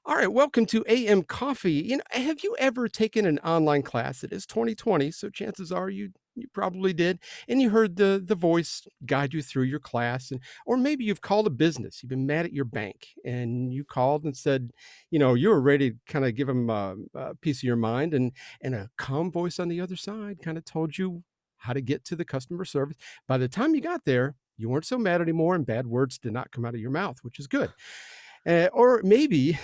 All right, welcome to AM Coffee. Have you ever taken an online class? It is 2020, so chances are you probably did, and you heard the voice guide you through your class, and or maybe you've called a business. You've been mad at your bank, and you called and said, you were ready to kind of give them a piece of your mind, and a calm voice on the other side kind of told you how to get to the customer service. By the time you got there, you weren't so mad anymore, and bad words did not come out of your mouth, which is good. Or maybe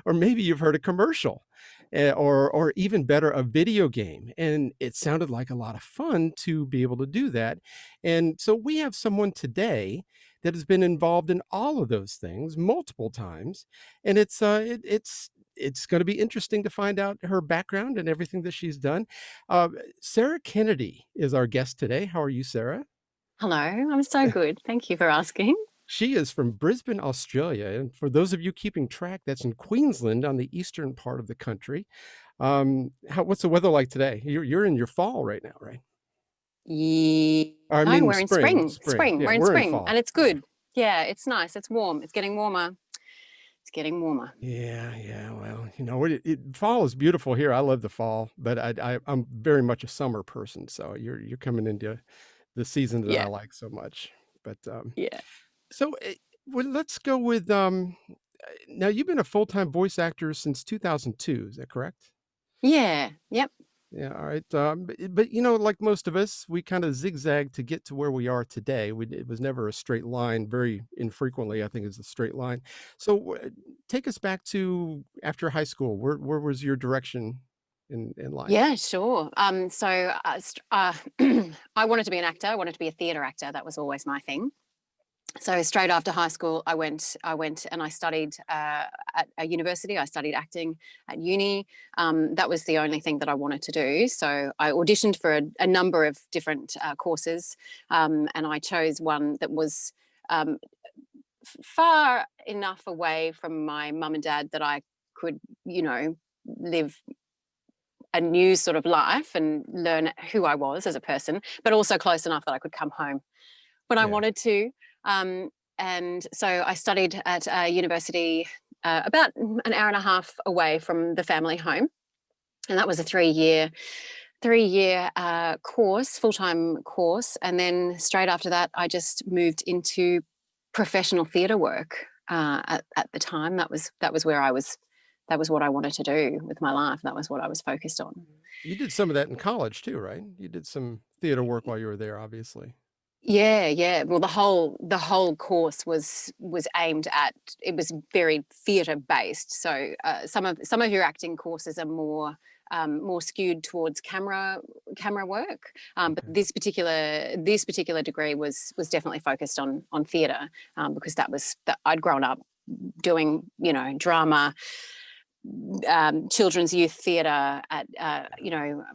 or maybe you've heard a commercial, or even better, a video game, and it sounded like a lot of fun to be able to do that. And so we have someone today that has been involved in all of those things multiple times, and it's gonna be interesting to find out her background and everything that she's done. Uh, Sarah Kennedy is our guest today. How are you, Sarah? Hello, I'm so good. Thank you for asking. She is from Brisbane, Australia, and for those of you keeping track, that's in Queensland on the eastern part of the country. What's the weather like today? You're in your fall right now, right? Or I No, mean we're in spring, spring. spring. Spring. Yeah, We're in we're in spring, fall. and it's Yeah. good. Yeah, it's nice. It's warm. It's getting warmer. It's getting warmer. Yeah, yeah. Well, fall is beautiful here. I love the fall, but I'm very much a summer person. So you're coming into the season that I Yeah, like so much. But yeah, so well, let's go with now you've been a full-time voice actor since 2002. Is that correct? yeah. Yep. Yeah, all right. But like most of us, we kind of zigzag to get to where we are today. It was never a straight line. Very infrequently, I think, is a straight line. So, take us back to after high school. Where was your direction in life? Yeah, sure. I wanted to be an actor. I wanted to be a theatre actor. That was always my thing. So straight after high school, I went and I studied at a university. I studied acting at uni. That was the only thing that I wanted to do. So I auditioned for a number of different courses, and I chose one that was um, far enough away from my mum and dad that I could, live a new sort of life and learn who I was as a person, but also close enough that I could come home when I Yeah. wanted to. Um, and so I studied at a university about an hour and a half away from the family home, and that was a three year course, full time course. And then straight after that, I just moved into professional theatre work. At the time, that was where I was. That was what I wanted to do with my life. That was what I was focused on. You did some of that in college too, right? You did some theater work while you were there, obviously. Yeah, yeah. Well, the whole course was aimed at. It was very theatre based. So some of your acting courses are more skewed towards camera work. But Okay. this particular degree was definitely focused on theatre, because that I'd grown up doing drama, children's youth theatre at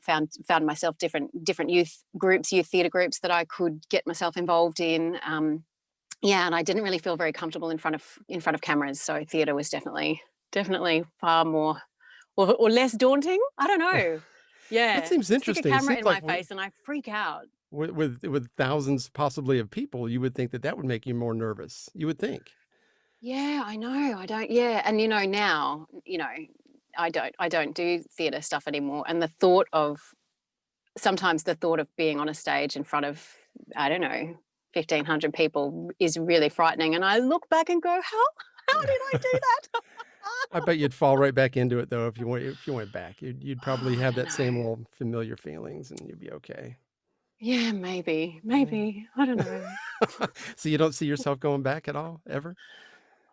found myself different youth groups, youth theatre groups that I could get myself involved in. Yeah, and I didn't really feel very comfortable in front of cameras, so theatre was definitely far more, or less daunting. I don't know. That Yeah, seems stick a interesting. It camera seems in like my face and I freak out. with thousands possibly of people, you would think that that would make you more nervous. You would think. Yeah, I know. I don't. Yeah, and now, I don't do theatre stuff anymore, and the thought of being on a stage in front of, I don't know, 1,500 people is really frightening. And I look back and go, how did I do that? I bet you'd fall right back into it though if you went back. You'd probably Oh, I have don't that know. same old familiar feelings and you'd be okay. Yeah, maybe, Yeah. maybe. I don't know. So you don't see yourself going back at all, ever?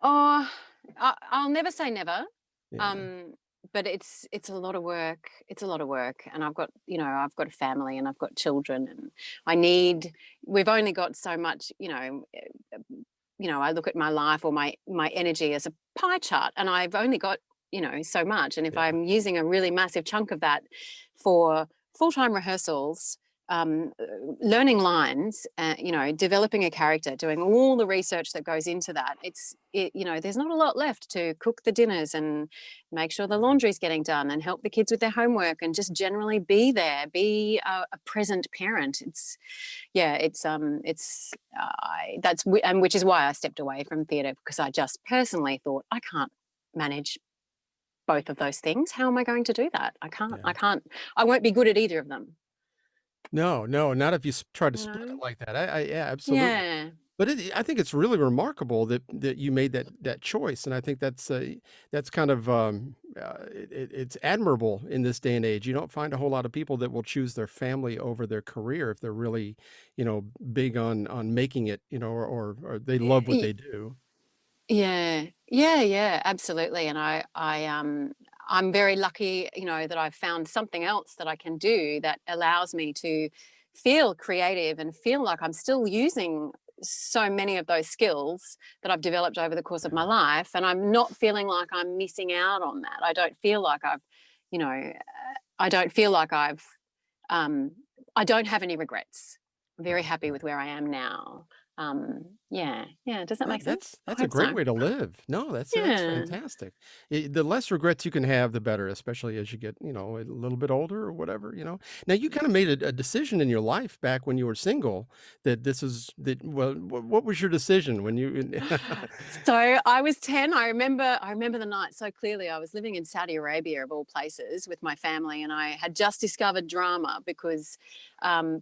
Oh, I'll never say never. Yeah. Um, but it's a lot of work. It's a lot of work, and I've got a family and I've got children, and I need. We've only got so much. I look at my life or my energy as a pie chart, and I've only got so much. And if Yeah. I'm using a really massive chunk of that for full time rehearsals, um, learning lines, developing a character, doing all the research that goes into that, there's not a lot left to cook the dinners and make sure the laundry's getting done and help the kids with their homework and just generally be there, be a present parent. It's, yeah, it's, um, it's, I, that's, and which is why I stepped away from theatre, because I just personally thought, I can't. manage both of those things. How am I going to do that? I can't. Yeah. I can't. I won't be good at either of them. No, no, not if you try to You split it know? like that. Yeah, absolutely. Yeah. But I think it's really remarkable that you made that choice, and I think that's kind of, it's admirable in this day and age. You don't find a whole lot of people that will choose their family over their career if they're really, big on making it, or they love what they do. Yeah. Yeah, yeah, absolutely. And I'm very lucky, that I've found something else that I can do that allows me to feel creative and feel like I'm still using so many of those skills that I've developed over the course of my Yeah. life, and I'm not feeling like I'm missing out on that. I don't feel like you know, I don't feel like um I don't have any regrets. I'm very Right, happy with right. where I am now. Yeah, yeah. Does that make sense? I That's a hope great so. way to live. No, that's Yeah. fantastic. The less regrets you can have, the better, especially as you get, a little bit older or whatever. Now you kind of made a decision in your life back when you were single that this is that. Well, what was your decision when you? So I was 10. I remember the night so clearly. I was living in Saudi Arabia of all places with my family, and I had just discovered drama because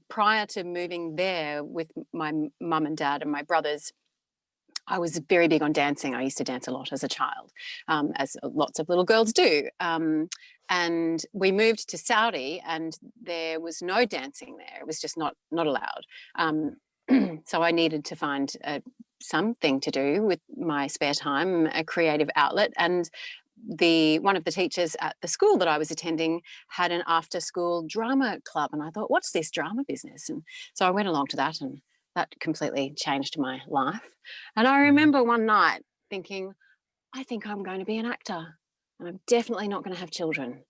prior to moving there with my mum and dad and my brothers, I was very big on dancing. I used to dance a lot as a child, as lots of little girls do. And we moved to Saudi, and there was no dancing there. It was just not allowed. Um, so I needed to find something to do with my spare time, a creative outlet. And the one of the teachers at the school that I was attending had an after school drama club, and I thought, what's this drama business? And so I went along to that, and that completely changed my life. And I Yeah. remember one night thinking, I think I'm going to be an actor, and I'm definitely not going to have children.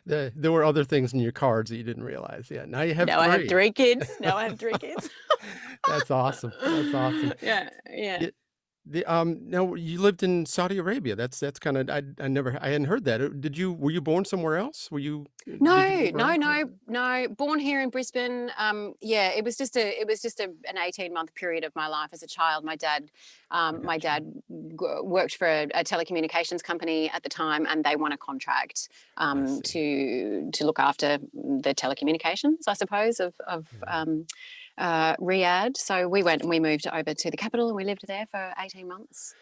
There were other things in your cards that you didn't realize. Yeah. Now you have Now I have 3. 3 kids. Now I have 3 kids. That's awesome. That's awesome. Yeah, yeah. Now you lived in Saudi Arabia. That's kinda I hadn't heard that. Were you born somewhere else? Did you No, move no, around quite a no, bit? no. Born here in Brisbane. Yeah, it was just an 18-month period of my life as a child. My dad, I my got you. dad worked for a telecommunications company at the time, and they won a contract I see. to look after the telecommunications, I suppose, of Yeah. Riyadh. So we went and we moved over to the capital, and we lived there for 18 months.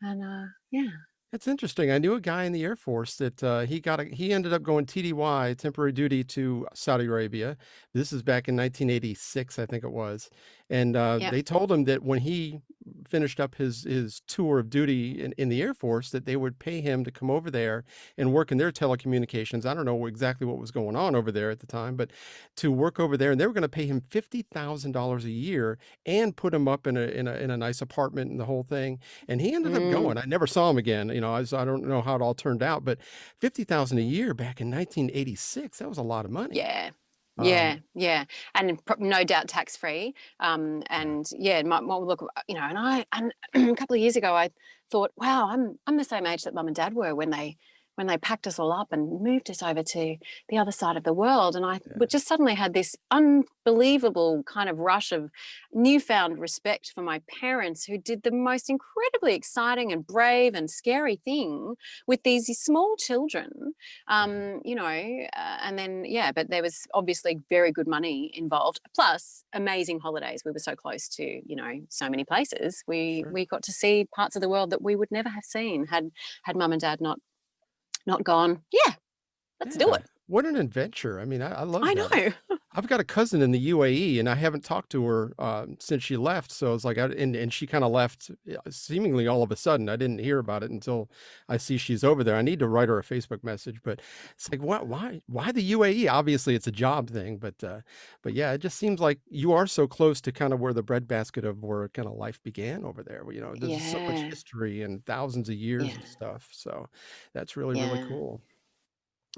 And yeah, It's interesting. I knew a guy in the Air Force that he ended up going TDY, temporary duty, to Saudi Arabia. This is back in 1986, I think it was, and yeah. they told him that when he finished up his tour of duty in the Air Force, that they would pay him to come over there and work in their telecommunications. I don't know exactly what was going on over there at the time, but to work over there, and they were going to pay him $50,000 a year and put him up in a nice apartment and the whole thing. And he ended up Mm. going. I never saw him again. I don't know how it all turned out, but 50,000 a year back in 1986, that was a lot of money. Yeah. Um, Yeah, yeah, and no doubt tax free. yeah, And yeah, my mom look, and a couple of years ago, I thought, wow, I'm the same age that mum and dad were when they packed us all up and moved us over to the other side of the world. And I yeah, would just suddenly had this unbelievable kind of rush of newfound respect for my parents, who did the most incredibly exciting and brave and scary thing with these small children. yeah, And then yeah, but there was obviously very good money involved, plus amazing holidays. We were so close to, so many places. we sure. we got to see parts of the world that we would never have seen had mum and dad not gone, yeah, let's do Yeah. it. What an adventure. I mean, I love I that. know. I've got a cousin in the UAE, and I haven't talked to her since she left. So it's like, and she kind of left, seemingly all of a sudden. I didn't hear about it until I see she's over there. I need to write her a Facebook message, but it's like, why the UAE? Obviously, it's a job thing, but yeah, it just seems like you are so close to kind of where the breadbasket of where kind of life began over there. There's so much Yeah, history and thousands of years yeah, of stuff. So that's really, really yeah. cool.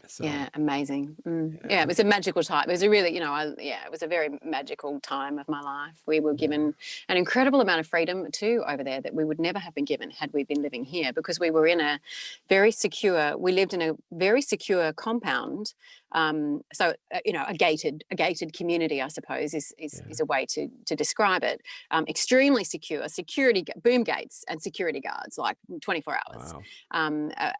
So Yeah, amazing. Yeah, it yeah, was a magical time. It was a really, yeah, it was a very magical time of my life. We were yeah, given an incredible amount of freedom too over there that we would never have been given had we been living here, because we lived in a very secure compound, A gated community, I suppose, Yeah. is a way to describe it. Extremely secure, boom gates and security guards, like 24 hours. Wow.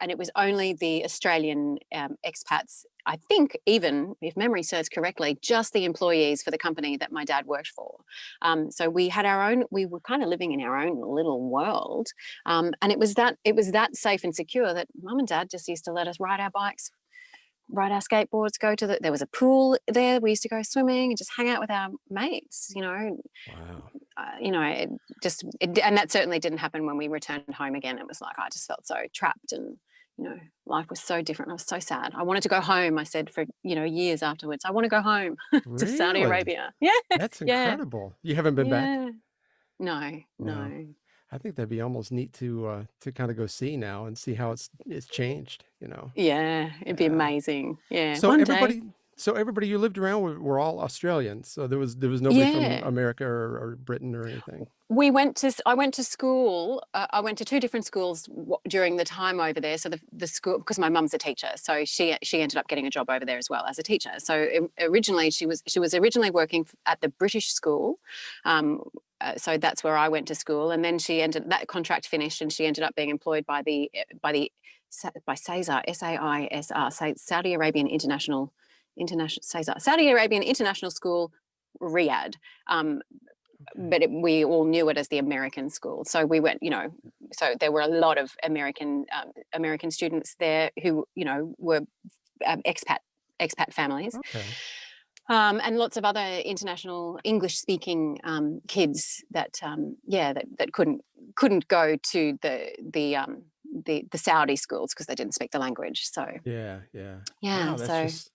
And it was only the Australian expats. I think, even if memory serves correctly, just the employees for the company that my dad worked for. So we had our own. We were kind of living in our own little world, and it was that safe and secure that mum and dad just used to let us ride our bikes, ride our skateboards, there was a pool there. We used to go swimming and just hang out with our mates. Wow. And that certainly didn't happen when we returned home again. It was like I just felt so trapped, and life was so different. I was so sad. I wanted to go home. I said for years afterwards, I want to go home to Saudi Really? Arabia. Yeah, That's yeah, incredible. You haven't been back? yeah. No, No. no. I think that'd be almost neat to kind of go see now and see how it's changed. Yeah, it'd be Yeah. amazing. Yeah, So one day. everybody so everybody you lived around were all Australians. So there was nobody from Yeah. America or Britain or anything. I went to school. I went to two different schools during the time over there. So the school, because my mum's a teacher, so she ended up getting a job over there as well as a teacher. So originally she was originally working at the British school. So that's where I went to school, and then that contract finished, and she ended up being employed by SAISR, SAISR, Saudi Arabian Saudi Arabian International School, Riyadh. Okay. But we all knew it as the American school. So we went, so there were a lot of American students there who, were expat families, Okay. and lots of other international English speaking kids that couldn't go to the Saudi schools because they didn't speak the language. So Yeah, yeah. yeah, Wow, that's so just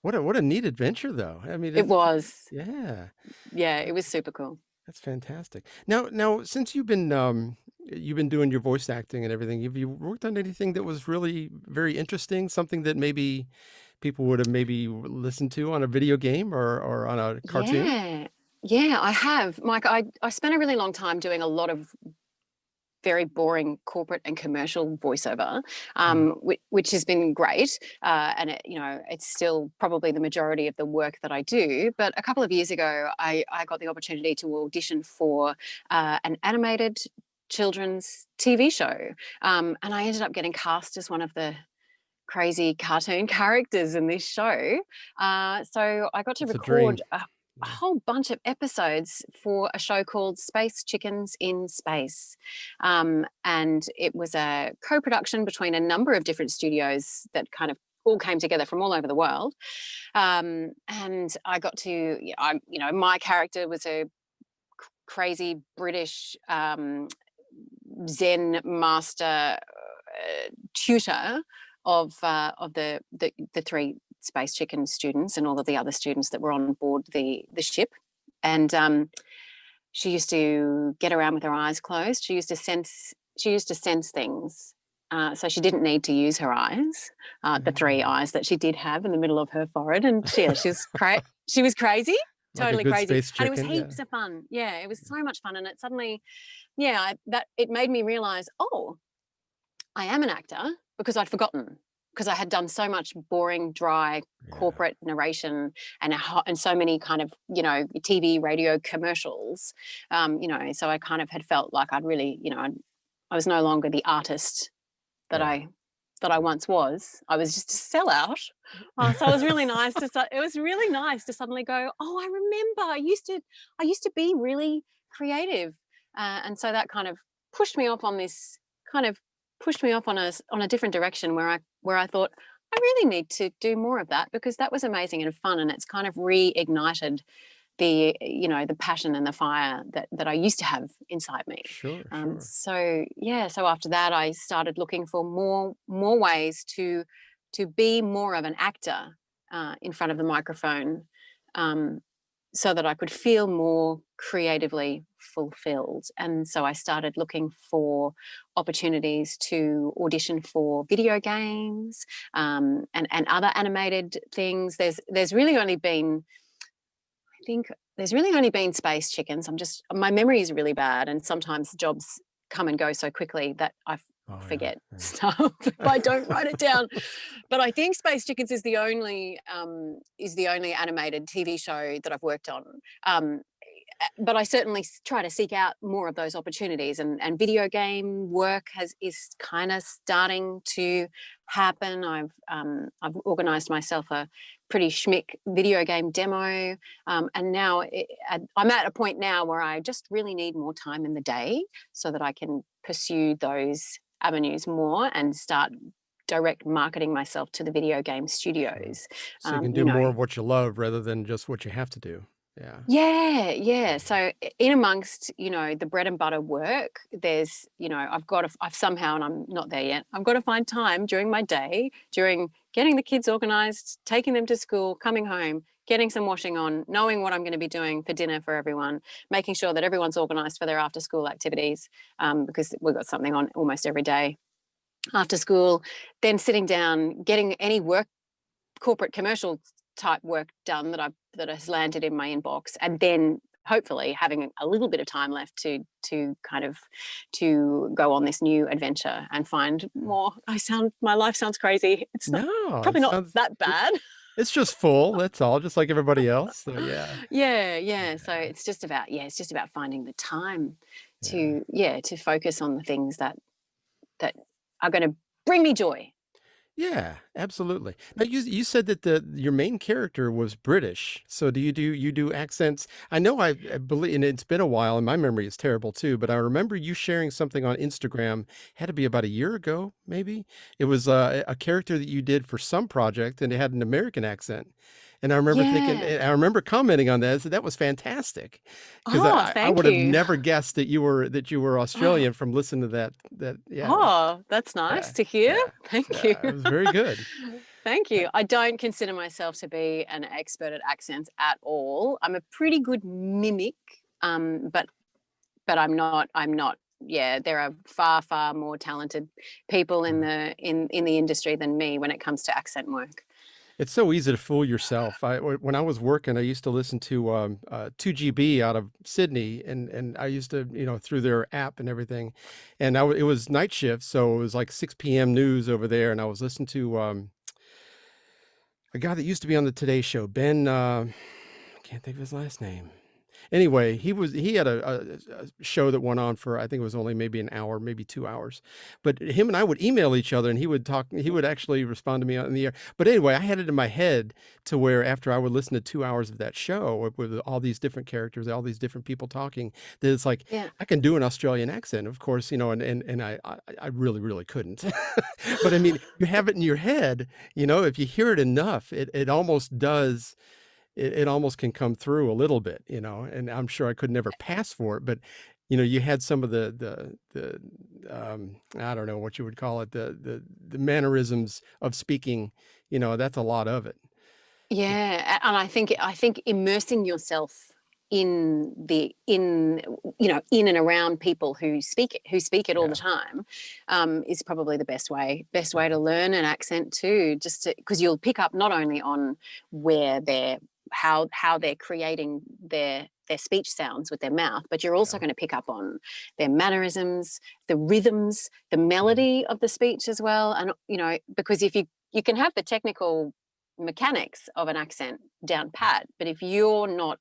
what a neat adventure though. I mean, it was, yeah. yeah, it That, was super cool. that's fantastic. Now since you've been doing your voice acting and everything, have you worked on anything that was really very interesting, something that maybe people would have maybe listened to on a video game or on a cartoon? Yeah. Yeah, I have. Mike, I spent a really long time doing a lot of very boring corporate and commercial voiceover, Mm, which has been great. And it's still probably the majority of the work that I do. But a couple of years ago, I got the opportunity to audition for an animated children's TV show. And I ended up getting cast as one of the crazy cartoon characters in this show. So I got to it's a dream. record a Yeah. whole bunch of episodes for a show called Space Chickens in Space. And it was a co-production between a number of different studios that kind of all came together from all over the world. And I got to, my character was a crazy British Zen master tutor of the three space chicken students and all of the other students that were on board the ship. And she used to get around with her eyes closed. She used to sense things. So she didn't need to use her eyes, the three Mm. eyes that she did have in the middle of her forehead. And she was crazy, Like a totally good crazy. space And it was chicken, yeah. heaps of fun. Yeah, it was so much fun. And it suddenly, yeah, it made me realize, oh, I am an actor, because I'd forgotten, because I had done so much boring, dry Yeah. corporate narration and so many kind of TV, radio commercials. So I kind of had felt like I'd really I was no longer the artist that Yeah. I once was. I was just a sellout. So it was really nice to suddenly go, oh, I remember I used to be really creative, and so that kind of pushed me off on this kind of pushed me off on a different direction where I thought I really need to do more of that, because that was amazing and fun, and it's kind of reignited the passion and the fire that I used to have inside me. Sure, sure. So after that, I started looking for more ways to be more of an actor in front of the microphone, um, so that I could feel more creatively fulfilled. And so I started looking for opportunities to audition for video games, and other animated things. There's really only been I think there's really only been Space Chickens. My memory is really bad, and sometimes jobs come and go so quickly that Oh, yeah, forget yeah. stuff if I don't write it down. But I think Space Chickens is the only animated TV show that I've worked on. Um, but I certainly try to seek out more of those opportunities, and video game work is kind of starting to happen. I've organised myself a pretty schmick video game demo, and now I'm at a point now where I just really need more time in the day so that I can pursue those avenues more and start direct marketing myself to the video game Sure. studios. So you can You do know, more of what you love rather than just what you have to do. Yeah. yeah, yeah. Mhm. So in amongst, the bread and butter work, there's, I've somehow, and I'm not there yet, I've got to find time during my day, during getting the kids organized, taking them to school, coming home, getting some washing on, knowing what I'm going to be doing for dinner for everyone, making sure that everyone's organized for their after school activities, because we've got something on almost every day after school, then sitting down, getting any work, corporate commercial type work done that has landed in my inbox, and then hopefully having a little bit of time left to kind of to go on this new adventure and find more. My life sounds crazy. It's not, No, it probably not sounds that it bad. it's just full, that's all, just like everybody else, so yeah. Yeah, yeah. So Yeah, it's just about finding the time yeah. to focus on the things that are going to bring me joy. Yeah, absolutely. Now you said that the your main character was British. So do you do accents? I know I believe, and it's been a while, and my memory is terrible too. But I remember you sharing something on Instagram. Had to be about a year ago, maybe. It was a character that you did for some project, and it had an American accent. And I remember thinking, Yeah. and I remember commenting on that. I said that was fantastic, because Oh, I thank would have you. never guessed that you were Australian from listening to that. Yeah, it was, Oh, that's nice yeah, to hear. yeah, Thank you. yeah. It was very good. Thank you. I don't consider myself to be an expert at accents at all. I'm a pretty good mimic, but I'm not. Yeah, there are far, far more talented people in the industry than me when it comes to accent work. It's so easy to fool yourself. When I was working, I used to listen to 2GB out of Sydney, and I used to, through their app and everything, and it was night shift, so it was like 6 p.m. news over there, and I was listening to a guy that used to be on the Today Show, Ben. I can't think of his last name. Anyway, he had a show that went on for, I think it was only maybe an hour, maybe 2 hours. But him and I would email each other, and he would actually respond to me on the air. But anyway, I had it in my head to where after I would listen to 2 hours of that show with all these different characters, all these different people talking, that it's like Yeah. I can do an Australian accent, of course, and I really, really couldn't. But I mean, you have it in your head, if you hear it enough, it almost does, it almost can come through a little bit, and I'm sure I could never pass for it, but, you had some of the I don't know what you would call it, the mannerisms of speaking, that's a lot of it. Yeah, and I think immersing yourself in and around people who speak it all the Yeah, time, is probably the best way to learn an accent too. Just because you'll pick up not only on where they're how they're creating their speech sounds with their mouth, but you're also yeah, going to pick up on their mannerisms, the rhythms, the yeah, melody of the speech as well. And because if you can have the technical mechanics of an accent down pat, but if you're not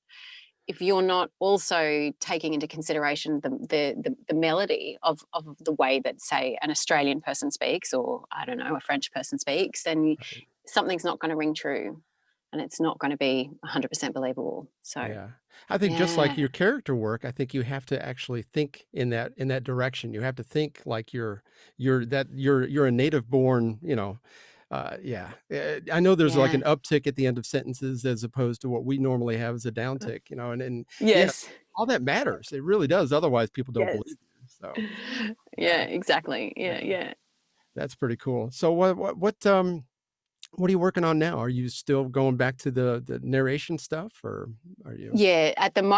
also taking into consideration the melody of the way that, say, an Australian person speaks, or I don't know, a French person speaks, then right. something's not going to ring true, and it's not going to be 100% believable. So Yeah. I think just like yeah, your character work, I think you have to actually think in that direction. You have to think like you're a native born, yeah. I know there's like yeah, an uptick at the end of sentences as opposed to what we normally have as a downtick, and yeah, yes, all that matters. It really does. Otherwise, people don't believe yes, you. So, yeah, yeah, exactly, yeah, yeah, yeah. that's pretty cool. So what What are you working on now? Are you still going back to the narration stuff, or are you? Yeah,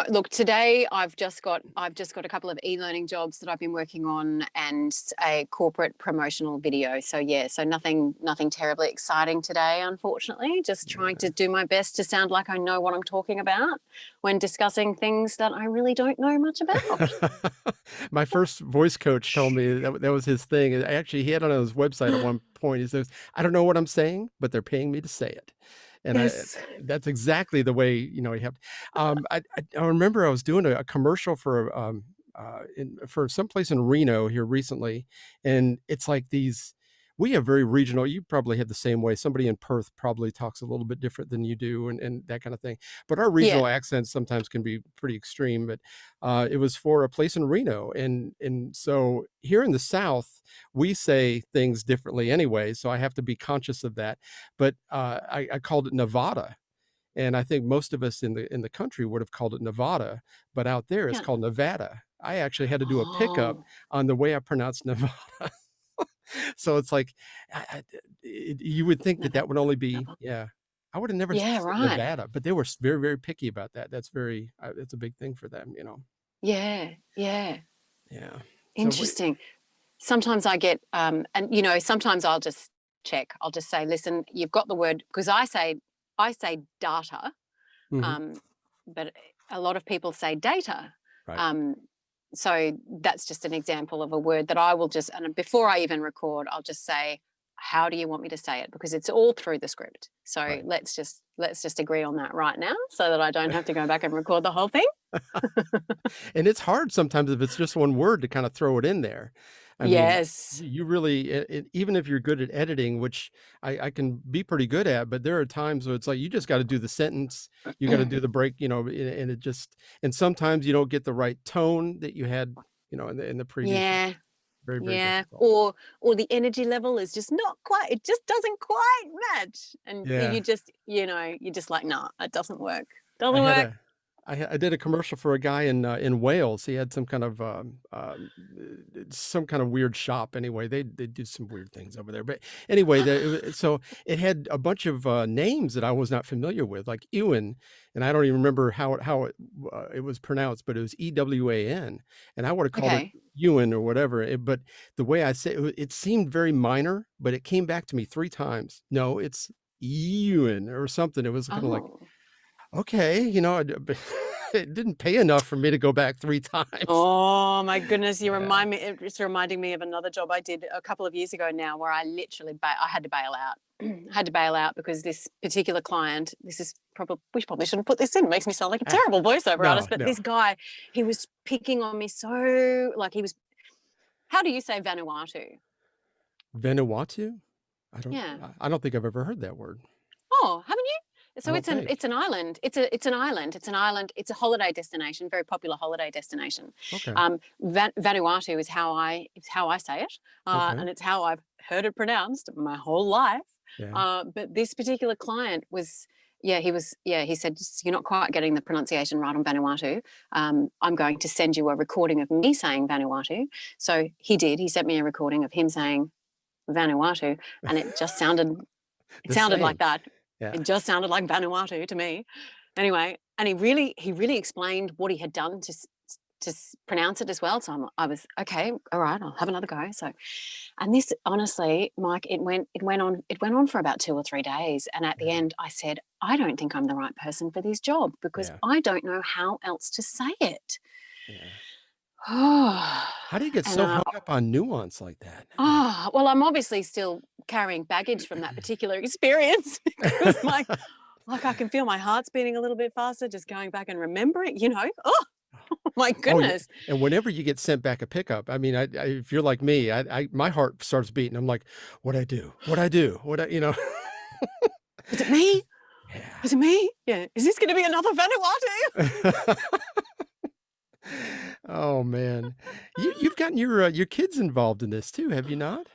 look, today I've just got a couple of e-learning jobs that I've been working on and a corporate promotional video. So yeah, so nothing terribly exciting today, unfortunately. Just trying Yeah. to do my best to sound like I know what I'm talking about when discussing things that I really don't know much about. My first voice coach told me that was his thing. Actually, he had it on his website at one point. He says, "I don't know what I'm saying, but they're paying me to say it." And Yes. that's exactly the way, he have I remember I was doing a commercial for someplace in Reno here recently, and it's like these we have very regional. You probably have the same way. Somebody in Perth probably talks a little bit different than you do, and that kind of thing. But our Yeah. regional accents sometimes can be pretty extreme. But it was for a place in Reno, and so here in the South, we say things differently anyway. So I have to be conscious of that. But I called it Nevada, and I think most of us in the country would have called it Nevada, but out there it's Yeah. called Nevada. I actually had to do a pickup Oh, on the way I pronounced Nevada. So it's like, you would think that never. that would only be, Never. yeah. I would have never Yeah, said right. Nevada, but they were very, very picky about that. It's a big thing for them. Yeah, yeah. Yeah. So what? Interesting. Sometimes I get, sometimes I'll just check. I'll just say, listen, you've got the word, because I say data, Mhm. um, but a lot of people say data. Right. Um, so that's just an example of a word that I will just, and before I even record, I'll just say, how do you want me to say it? Because it's all through the script. So Right. let's just agree on that right now, so that I don't have to go back and record the whole thing. And it's hard sometimes if it's just one word to kinda throw it in there. I mean, Yes. you really even if you're good at editing, which I can be pretty good at, but there are times where it's like you just gotta do the sentence, you gotta do the break, and it just and sometimes you don't get the right tone that you had, in the previous one. Yeah. Very, very Yeah, difficult. or the energy level is just not quite, it just doesn't quite match, and Yeah. you're just like, "Nah, it doesn't work. I Doesn't had work." a I did a commercial for a guy in Wales. He had some kind of weird shop anyway. They do some weird things over there. But anyway, so it had a bunch of names that I was not familiar with, like Ewan, and I don't even remember how it was pronounced, but it was Ewan, and I would have called it Okay. Ewan or whatever. But the way I say it seemed very minor, but it came back to me 3 times. No, it's Ewan or something. It was kind of like, Oh. okay, it didn't pay enough for me to go back 3 times. Oh my goodness, Yeah. it's reminding me of another job I did a couple of years ago now, where I literally I had to bail out. I had to bail out because this particular client, this is probably we probably shouldn't put this in. It makes me sound like a Ah, terrible voiceover no, artist, but no. this guy, he was picking on me so, like, he was, how do you say Vanuatu? Vanuatu? I don't Yeah. I don't think I've ever heard that word. Oh, haven't you? I So don't it's think. an island. It's an island. It's a holiday destination, very popular holiday destination. Okay, Vanuatu is how I say it, okay. and it's how I've heard it pronounced my whole life. Yeah. But this particular client was, yeah, he said, you're not quite getting the pronunciation right on Vanuatu. I'm going to send you a recording of me saying Vanuatu. So he did. He sent me a recording of him saying Vanuatu, and it The sounded like same. that. Yeah. It just sounded like Vanuatu to me. Anyway, and he really explained what he had done to pronounce it as well. So I was okay. All right, I'll have another go. So, and this, honestly, Mike, it went on for about 2 or 3 days, and at the Yeah. end, I said, I don't think I'm the right person for this job, because Yeah. I don't know how else to say it. Yeah. Oh, How do you get and so hung up on nuance like that? well, I'm obviously still carrying baggage from that particular experience, because like, I can feel my heart's beating a little bit faster just going back and remembering. Oh, my Oh, yeah, goodness. and whenever you get sent back a pickup, I mean, if you're like me, my heart starts beating. I'm like, "What'd I do? What'd I do? What I" you know? Is it me? Yeah. Is it me? Yeah. Is this going to be another Vanuatu? Oh, man. You've gotten your kids involved in this too, have you not?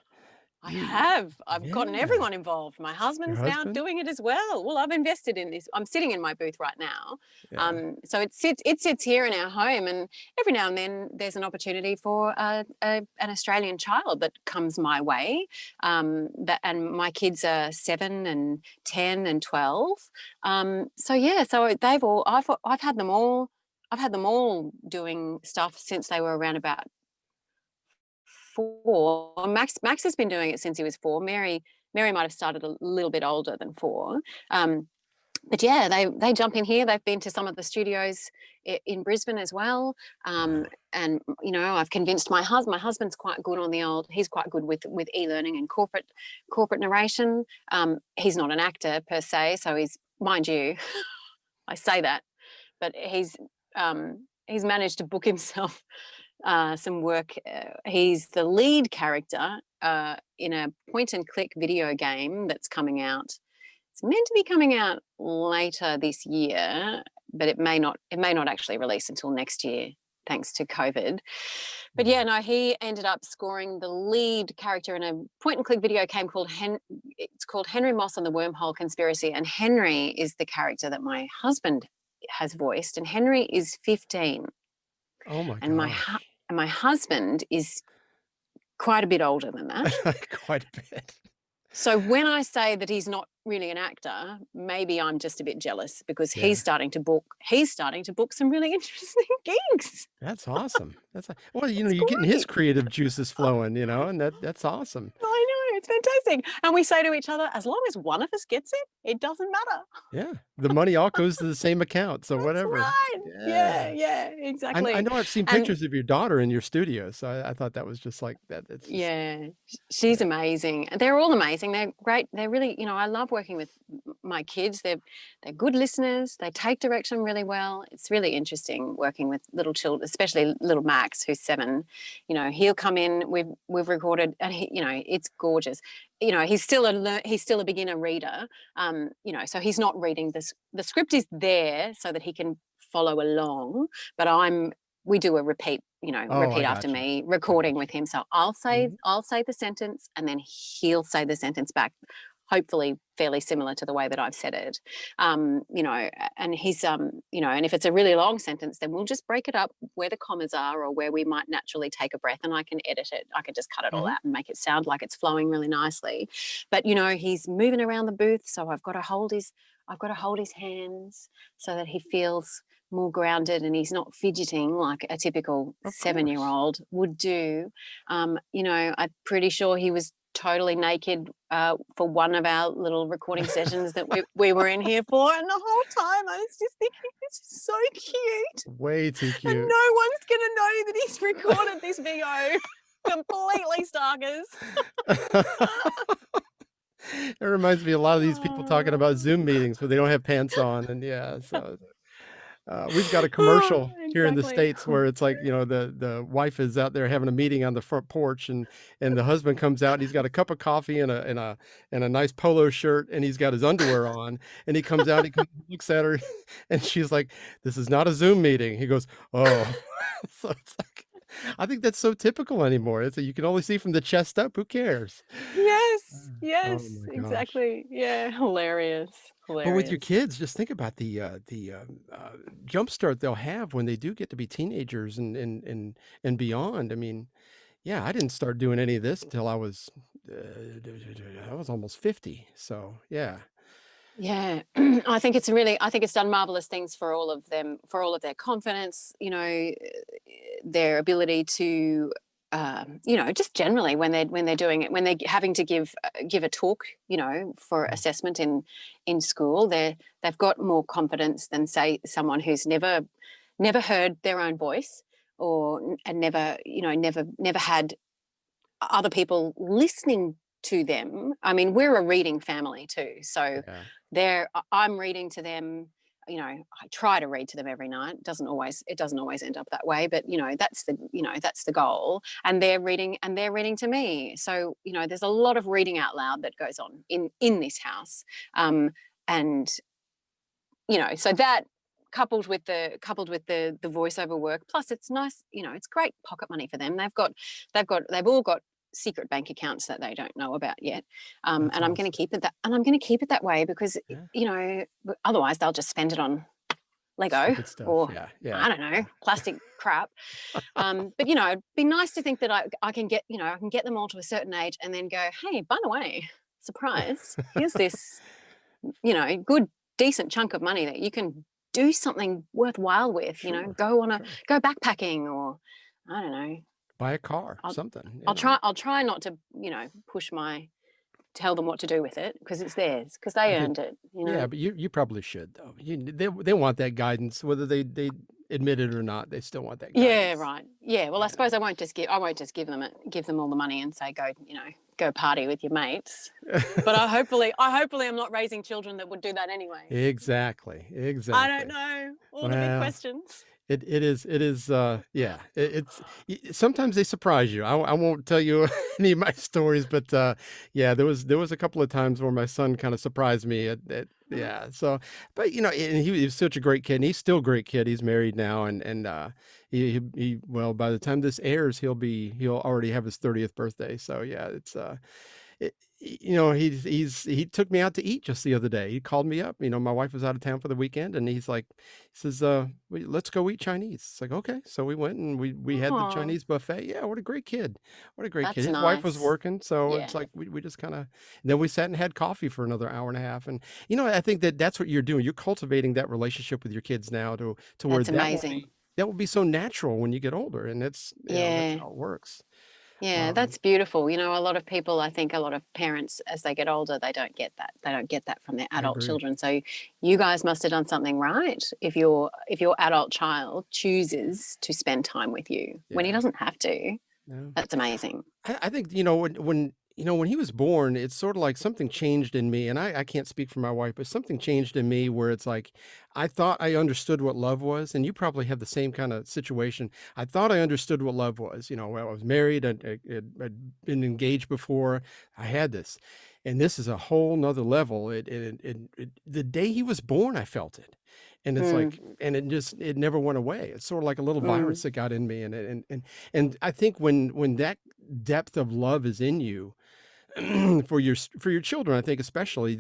I You have. I've gotten yeah, everyone involved. My your husband's now husband? doing it as well. Well, I've invested in this. I'm sitting in my booth right now. Yeah. So it sits here in our home, and every now and then there's an opportunity for an Australian child that comes my way. And my kids are 7 and 10 and 12. So yeah, so they've all. I've had them all. I've had them all doing stuff since they were around about 4. Max has been doing it since he was 4. Mary might have started a little bit older than 4. Um, but yeah, they jump in here. They've been to some of the studios in Brisbane as well. Wow. And I've convinced my husband. My husband's quite good on the old. He's quite good with e-learning and corporate narration. He's not an actor per se, so he's, mind you, I say that, but he's managed to book himself some work. He's the lead character in a point and click video game that's coming out. It's meant to be coming out later this year, but it may not. It may not actually release until next year, thanks to COVID. But yeah, Mm. no, he ended up scoring the lead character in a point and click video game called It's called Henry Moss and the Wormhole Conspiracy, and Henry is the character that my husband has voiced, and Henry is 15, Oh my and gosh. my husband is quite a bit older than that. Quite a bit. So when I say that he's not really an actor, maybe I'm just a bit jealous because Yeah. he's starting to book some really interesting gigs. That's awesome. Well, It's you're getting his great. creative juices flowing, and that's awesome. I know, it's fantastic. And we say to each other, as long as one of us gets it, it doesn't matter. Yeah. The money all goes to the same account, so That's whatever. right. Yeah, Yeah. yeah, I exactly. know I've seen And pictures of your daughter in your studio, so I thought that was just like that. It's just yeah, she's yeah. amazing. They're all amazing. They're great. They're really, I love working with my kids. They're good listeners. They take direction really well. It's really interesting working with little children, especially little Max, who's 7. He'll come in. We've recorded, and it's gorgeous. He's still a beginner reader. So he's not reading this. The script is there so that he can follow along, but we do a Oh, repeat I after got you. me I recording got with you. him. So I'll say Mhm. I'll say the sentence and then he'll say the sentence back, hopefully fairly similar to the way that I've said it. And he's and if it's a really long sentence, then we'll just break it up where the commas are or where we might naturally take a breath, and I can edit it. I can just cut it all Mhm. out and make it sound like it's flowing really nicely. But he's moving around the booth, so I've got to hold his hands so that he feels more grounded and he's not fidgeting like a typical Of 7-year course. old would do. I'm pretty sure he was totally naked for one of our little recording sessions that we were in here for. And the whole time I was just thinking, this is so cute. Way too And cute. no one's going to know that he's recorded this video. Completely starkers. It reminds me a lot of these people talking about Oh. Zoom meetings where they don't have pants on, and yeah, so we've got a commercial here in the Exactly. States where it's like, the wife is out there having a meeting on the front porch, and the husband comes out, and he's got a cup of coffee and a nice polo shirt, and he's got his underwear on, and he comes out, looks at her, and she's like, "This is not a Zoom meeting." He goes, "Oh." So it's like I think that's so typical anymore. It's you can only see from the chest up, who cares? Yes, Oh yes, my gosh. exactly. Yeah, hilarious, But with your hilarious. kids, just think about jumpstart they'll have when they do get to be teenagers and beyond. I mean, yeah, I didn't start doing any of this until I was almost 50. So yeah, Yeah, I think it's done marvelous things for all of them, for all of their confidence, their ability to, just generally when they're doing it, when they're having to give a talk, for mm, assessment in school, they've got more confidence than say someone who's never heard their own voice and never had other people listening to them. I mean, we're a reading family too. So yeah, I'm reading to them, I try to read to them every night. It doesn't always end up that way, but that's the goal. And they're reading to me. So, there's a lot of reading out loud that goes on in this house. And so that coupled with the voiceover work, plus it's nice, it's great pocket money for them. They've all got secret bank accounts that they don't know about yet. That's And I'm going to awesome. keep it that, and I'm going to keep it that way because, Yeah. otherwise they'll just spend it on Lego Stupid stuff. or Yeah. Yeah. I don't know, plastic crap. But it'd be nice to think that I can get, I can get them all to a certain age and then go, hey, by the way, surprise, here's this, good, decent chunk of money that you can do something worthwhile with, Sure. Sure. go backpacking or I don't know. Buy a car, I'll something, I'll try not to, push tell them what to do with it because it's theirs, because they I think earned it. yeah, but you probably should though. They want that guidance, whether they admit it or not, they still want that Yeah, guidance. right. Yeah, well, I Yeah. suppose I won't just give them all the money and say go party with your mates. But I hopefully I'm not raising children that would do that anyway. Exactly, I don't exactly. know. All the big Well, questions. it is, yeah, it's sometimes they surprise you. I won't tell you any of my stories, but, yeah, there was a couple of times where my son kinda surprised me at Oh, yeah, so but, and he was such a great kid, and he's still a great kid. He's married now, and well, by the time this airs, he'll already have his 30th birthday, so, yeah, it's, it he took me out to eat just the other day. He called me up, my wife was out of town for the weekend, and he says, Let's go eat Chinese." It's like, "Okay." So we went and we had the oh, Chinese buffet. Yeah, what a great kid. What a great kid. that's His wife was nice. working, so it's Yeah, like we just kinda then we sat and had coffee for another hour and a half, and, I think that that's what you're doing. You're cultivating that relationship with your kids now to where that's amazing. that will be so natural when you get older, and that's Yeah. how it works. Yeah, Um, that's beautiful. A lot of people, I think a lot of parents, as they get older, they don't get that. They don't get that from their I adult agree. children. So you guys must have done something right if your adult child chooses to spend time with you when he Yeah. doesn't have to. Yeah. That's amazing. I think, when he was born, it's sort of like something changed in me, and I can't speak for my wife, but something changed in me where it's like I thought I understood what love was, and you probably have the same kind of situation. I thought I understood what love was. Well, I was married, I'd been engaged before, I had this, and this is a whole nother level. The day he was born, I felt it. And it's Mm, like, and it never went away. It's sort of like a little mm, virus that got in me, and I think when that depth of love is in you for your children, I think especially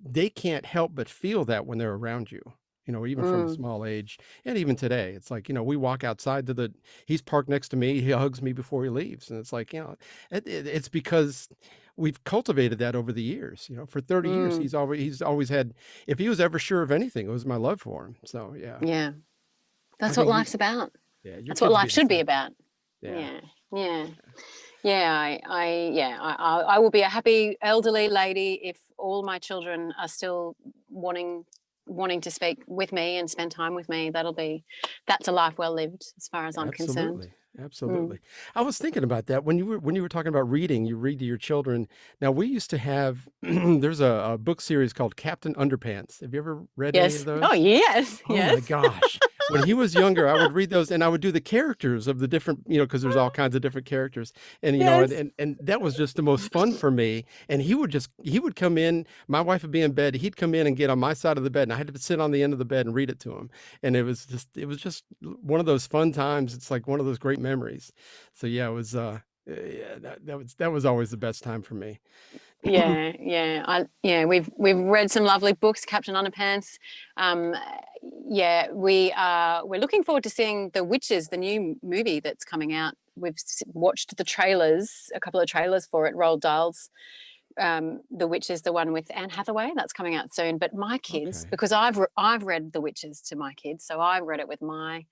they can't help but feel that when they're around you. Even from a mm, small age, and even today, it's like we walk outside he's parked next to me, he hugs me before he leaves, and it's like it's because we've cultivated that over the years. For 30 years, mm. he's always had. If he was ever sure of anything, it was my love for him. So yeah, Yeah, I that's what think you life's about. yeah your That's what kids will be life the should be same. about. Yeah. Yeah, yeah. Yeah, I will be a happy elderly lady if all my children are still wanting wanting to speak with me and spend time with me. That's a life well lived, as far as I'm concerned. Absolutely, Mm. absolutely. I was thinking about that when you were talking about reading, you read to your children. Now, we used to have there's a book series called Captain Underpants. Have you ever read any of Yes. Oh those? yes, Oh my yes, gosh. When he was younger, I would read those and I would do the characters of the different, because there's all kinds of different characters. And yes. that was just the most fun for me. And he would come in, my wife would be in bed, he'd come in and get on my side of the bed and I had to sit on the end of the bed and read it to him. And it was just one of those fun times. It's like one of those great memories. So yeah, it was yeah, that was always the best time for me. Yeah, yeah. We've read some lovely books, Captain Underpants. Um, yeah, we're looking forward to seeing The Witches, the new movie that's coming out. We've watched the trailers, a couple of trailers for it. Roald Dahl's The Witches, the one with Anne Hathaway, that's coming out soon. But my kids, Okay. because I've read The Witches to my kids, so I read it with my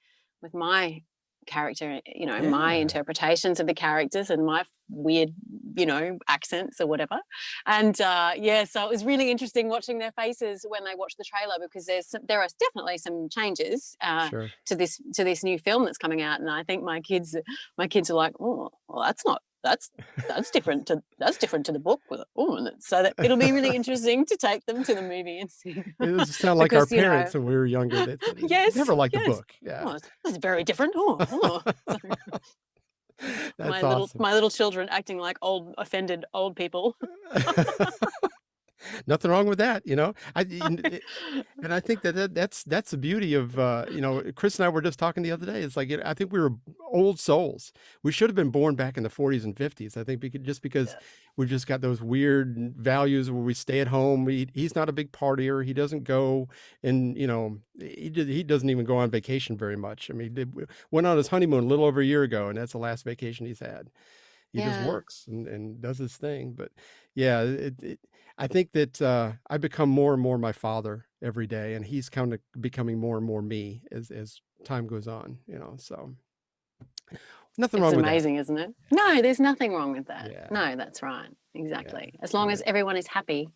character, my Yeah. interpretations of the characters and my weird, accents or whatever. And yeah, so it was really interesting watching their faces when they watched the trailer because there are definitely some changes Sure. to this new film that's coming out, and I think my kids are like, oh, well, that's different to the book. Oh, so that it'll be really interesting to take them to the movie and see It doesn't sound like our because parents when we were younger. They yes, never liked the yes. book. Yeah. Oh, that's very different. Oh. So my That's little awesome. my little children acting like old offended old people. Nothing wrong with that, you know? And I think that's the beauty of, Chris and I were just talking the other day. It's like, I think we were old souls. We should have been born back in the 40s and 50s. I think just because Yeah. we've just got those weird values where we stay at home. He's not a big partier. He doesn't go and, he doesn't even go on vacation very much. I mean, went on his honeymoon a little over a year ago, and that's the last vacation he's had. He just Yeah. works and does his thing. But yeah, I think that I become more and more my father every day, and he's kind of becoming more and more me as time goes on. So nothing It's wrong with that. amazing, isn't it? No, there's nothing wrong with that. Yeah, No, that's right. yeah, Exactly. As long yeah, as everyone is happy.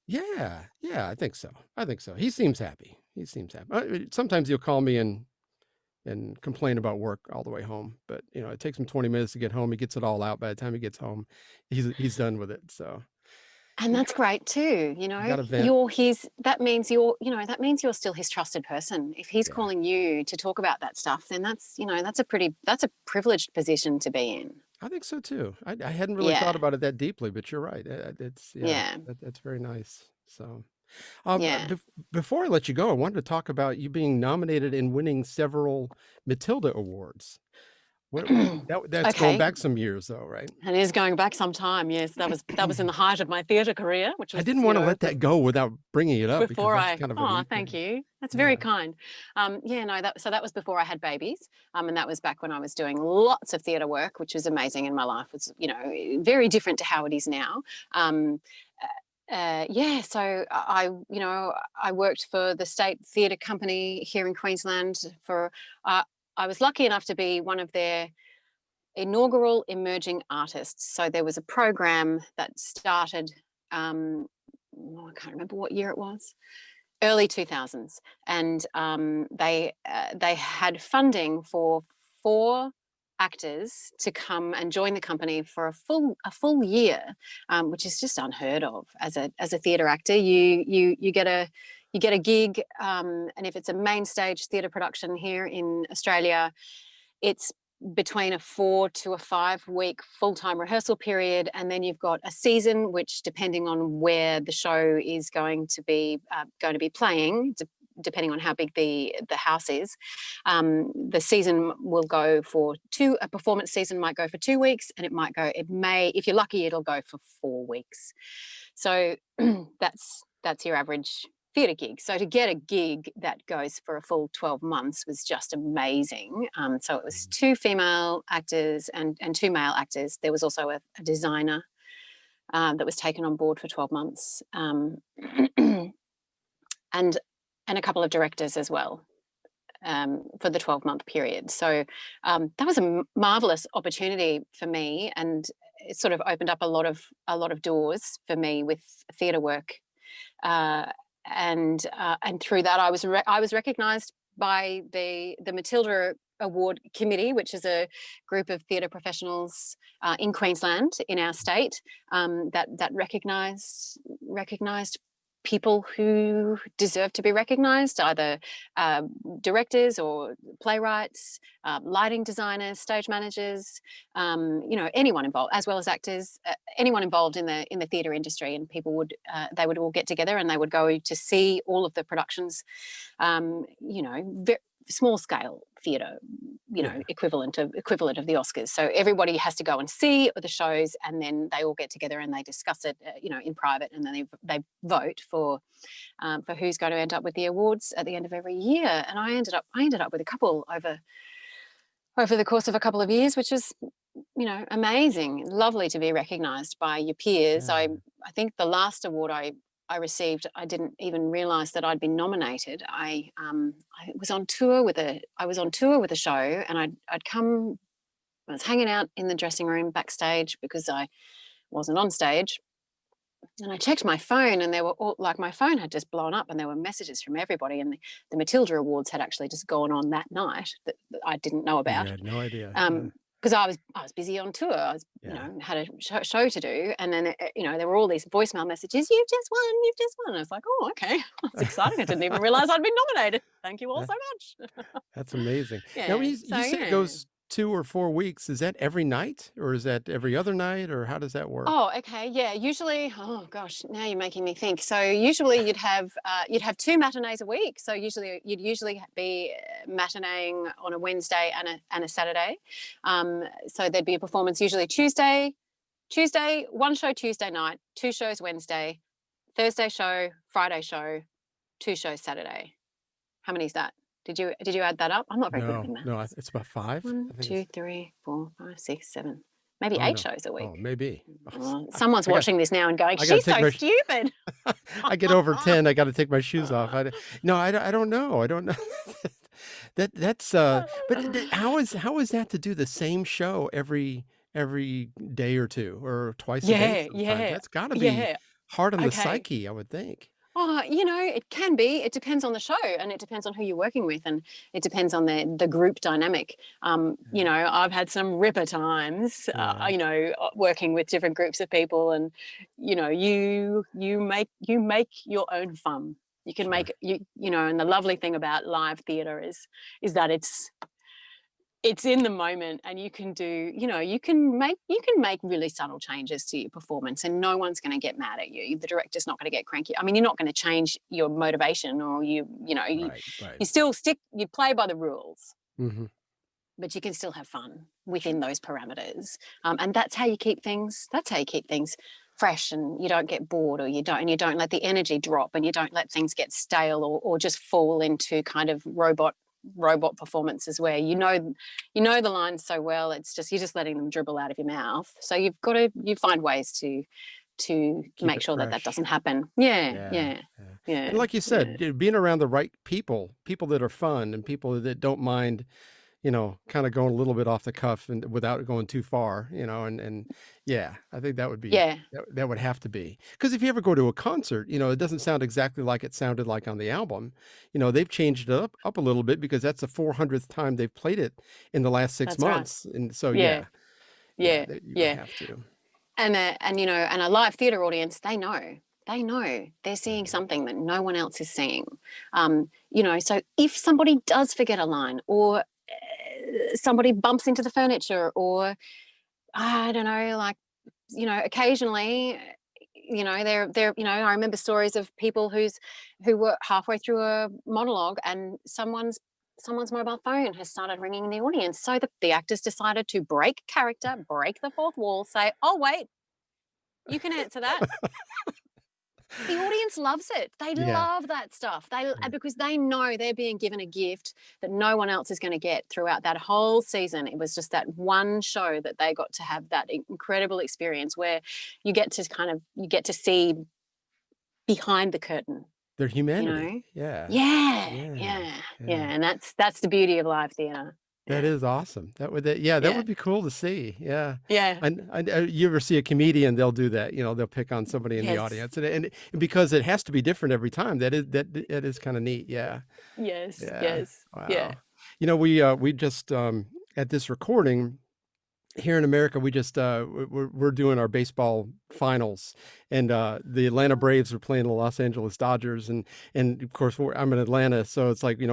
yeah, yeah. I think so. I think so. He seems happy. He seems happy. Sometimes he'll call me and complain about work all the way home, but it takes him 20 minutes to get home. He gets it all out. By the time he gets home, he's done with it. So And you that's got great too. you got to vent. You're his, that means that means you're still his trusted person. If he's Yeah. calling you to talk about that stuff, then that's a privileged position to be in. I think so too. I hadn't really thought Yeah. about it that deeply, but you're right. It's yeah, Yeah. that's very nice. So, Yeah. before I let you go, I wanted to talk about you being nominated and winning several Matilda Awards. That's going Okay. back some years though, right? It is going back some time. Yes, that was in the height of my theatre career, which I was, didn't want to let that go without bringing it up because before that's I kind of a oh, neat thank thing. you. That's very Yeah. kind. Yeah, no, that was before I had babies. And that was back when I was doing lots of theatre work, which was amazing in my life. It's, very different to how it is now. Um, yeah, so I worked for the State Theatre Company here in Queensland for I was lucky enough to be one of their inaugural emerging artists. So there was a program that started, I can't remember what year it was, early 2000s, and they had funding for 4 actors to come and join the company for a full year, which is just unheard of as a theatre actor. You get a gig, and if it's a main stage theatre production here in Australia, it's between a 4 to 5 week full-time rehearsal period, and then you've got a season, which, depending on where the show is going to be playing, depending on how big the house is, the season will go for two. A performance season might go for 2 weeks, and it may, if you're lucky, it'll go for 4 weeks. So that's your average theatre gig. So to get a gig that goes for a full 12 months was just amazing. So it was Mhm. 2 female actors and 2 male actors. There was also a designer that was taken on board for 12 months, and and a couple of directors as well, for the 12-month period. So that was a marvelous opportunity for me, and it sort of opened up a lot of doors for me with theatre work. Uh, and through that, I was recognised by the Matilda Award Committee, which is a group of theatre professionals in Queensland, in our state, that recognised people who deserve to be recognised, either uh, directors or playwrights, lighting designers, stage managers, anyone involved, as well as actors, anyone involved in the theatre industry. And people they would all get together, and they would go to see all of the productions, small scale theatre, Yeah. equivalent of the Oscars. So everybody has to go and see the shows, and then they all get together and they discuss it, in private, and then they vote for who's going to end up with the awards at the end of every year. And I ended up with a couple over the course of a couple of years, which was, amazing, lovely to be recognised by your peers. I Yeah. I think the last award I received, I didn't even realise that I'd been nominated. I was on tour with a show, and I'd come. I was hanging out in the dressing room backstage because I wasn't on stage, and I checked my phone, and there were all, like, my phone had just blown up, and there were messages from everybody, and the Matilda Awards had actually just gone on that night that I didn't know And you about. had no idea. Yeah. Because I was busy on tour. I was, Yeah. had a show to do, and then there were all these voicemail messages. You've just won. I was like, oh, okay, that's exciting. I didn't even realize I'd been nominated. Thank you all That so much. that's amazing. Now Yeah. you So you say it yeah. goes 2 or 4 weeks, is that every night or is that every other night or how does that work? Oh, okay. Yeah. Usually, oh gosh, now you're making me think. So usually you'd have two matinees a week. So you'd usually be matineeing on a Wednesday and a Saturday. So there'd be a performance usually Tuesday, one show Tuesday night, two shows Wednesday, Thursday show, Friday show, two shows Saturday. How many is that? Did you add that up? I'm not very good with No, no, maths. it's about 5. One, I think two, it's three, four, five, six, seven, maybe oh, eight no. shows a Oh, week. maybe. Someone's I got watching this now and going, I gotta "She's take so my stupid." I get over 10, I gotta take my shoes off. No, I don't know. I don't know. That's, but how is that to do the same show every day or 2 or twice a day Yeah, sometimes? yeah, That's gotta be yeah. hard on the Okay. psyche, I would think. Oh, it can be. It depends on the show, and it depends on who you're working with, and it depends on the group dynamic. Yeah. I've had some ripper times, Yeah, working with different groups of people, and you make your own fun. You can sure. make and the lovely thing about live theatre is that it's in the moment, and you can do you can make really subtle changes to your performance, and no one's going to get mad at you. The director's not going to get cranky. I mean, you're not going to change your motivation, or Right, right. you still stick you play by the rules, Mhm. but you can still have fun within those parameters. And that's how you keep things fresh, and you don't get bored, or you don't let the energy drop, and you don't let things get stale, or just fall into kind of robot performances where you know the lines so well, it's just you're just letting them dribble out of your mouth. So you find ways to Keep make it sure that that fresh. doesn't happen. Yeah, Yeah, yeah, yeah. yeah, And like you yeah. said, being around the right people that are fun and people that don't mind, kinda going a little bit off the cuff and without going too far, and yeah, I think that would be Yeah, that would have to be. Because if you ever go to a concert, it doesn't sound exactly like it sounded like on the album. They've changed it up a little bit because that's the 400th time they've played it in the last 6 that's right. months, and so, Yeah, yeah, yeah, yeah, that you would yeah. have to. And a live theatre audience, they know they're seeing Yeah. something that no one else is seeing. So if somebody does forget a line, or somebody bumps into the furniture, or I don't know, like, occasionally, I remember stories of people who were halfway through a monologue, and someone's mobile phone has started ringing in the audience. So the actors decided to break character, break the fourth wall, say, "Oh wait, you can answer that." The audience loves it. They Yeah, love that stuff. They yeah. because they know they're being given a gift that no one else is going to get throughout that whole season. It was just that one show that they got to have that incredible experience where you get to see behind the curtain, Their you humanity. know? Yeah. Yeah, Yeah, yeah, yeah. yeah. And that's the beauty of live theater. That Yeah. is awesome. That Yeah. would be cool to see, yeah. Yeah. And you ever see a comedian, they'll do that, they'll pick on somebody in the Yes. audience, and because it has to be different every time, that is kinda neat, yeah, Yes. yeah, Yes. Yeah. wow. We just, at this recording here in America, we just we're doing our baseball finals, and the Atlanta Braves are playing the Los Angeles Dodgers, and of course I'm in Atlanta, so it's like it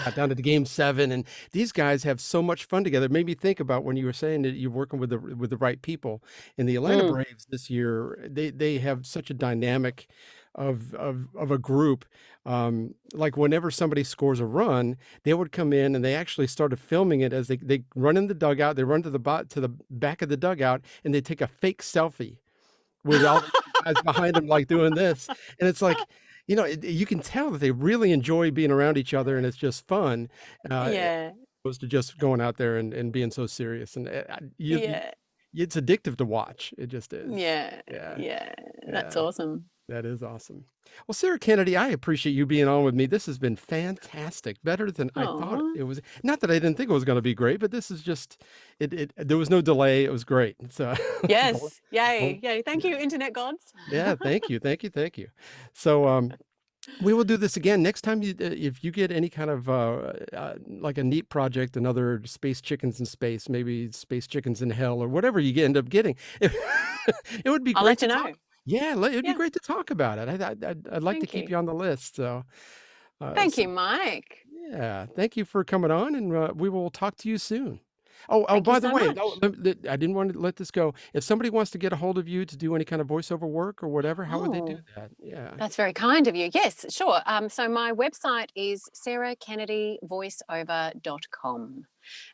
got down to the game 7, and these guys have so much fun together. It made me think about when you were saying that you're working with the right people. In the Atlanta Mm, Braves this year, they have such a dynamic of a group. Like whenever somebody scores a run, they would come in and they actually started filming it as they run in the dugout, they run to the back of the dugout, and they take a fake selfie with all the guys behind them, like, doing this, and it's like, you can tell that they really enjoy being around each other, and it's just fun, as yeah. opposed to just going out there and being so serious, and, Yeah. it's addictive to watch, it just is. Yeah. Yeah, Yeah. That's yeah. awesome. That is awesome. Well, Sarah Kennedy, I appreciate you being on with me. This has been fantastic, better than I thought Oh. it was. Not that I didn't think it was going to be great, but this is just there was no delay. It was great. So, the- Yes. oh, Yay. Yay. Thank yeah, you, internet gods. yeah. Thank you, thank you, thank you. So, we will do this again next time. If you get any kind of like a neat project, another space chickens in space, maybe space chickens in hell, or whatever you end up getting, it would be I'll great let to you talk. know. Yeah, it'd be Yeah. great to talk about it. I'd like to Thank keep you. you on the list. So, Thank so you, Mike. yeah, thank you for coming on, and we will talk to you soon. Thank you By the so way, no, much. I didn't want to let this go. If somebody wants to get a hold of you to do any kind of voiceover work or whatever, how would they do Oh, that? Yeah. that's very kind of you. Yes, sure. So my website is sarahkennedyvoiceover.com,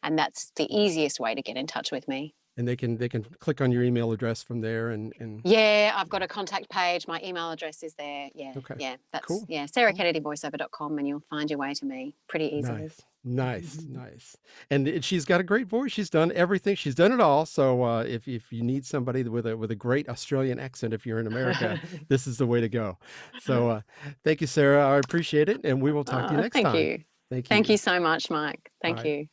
and that's the easiest way to get in touch with me. And they can click on your email address from there and Yeah, I've got yeah. a contact page. My email address is there. Yeah, Okay. yeah. That's Cool. yeah, Cool. sarahkennedyvoiceover.com, and you'll find your way to me pretty easily. Nice. Nice. Nice. And she's got a great voice. She's done everything. She's done it all. So if you need somebody with a great Australian accent, if you're in America, this is the way to go. So thank you, Sarah. I appreciate it, and we will talk to you next Thank time. you. Thank Thank you you. so much, Mike. Thank Bye. you.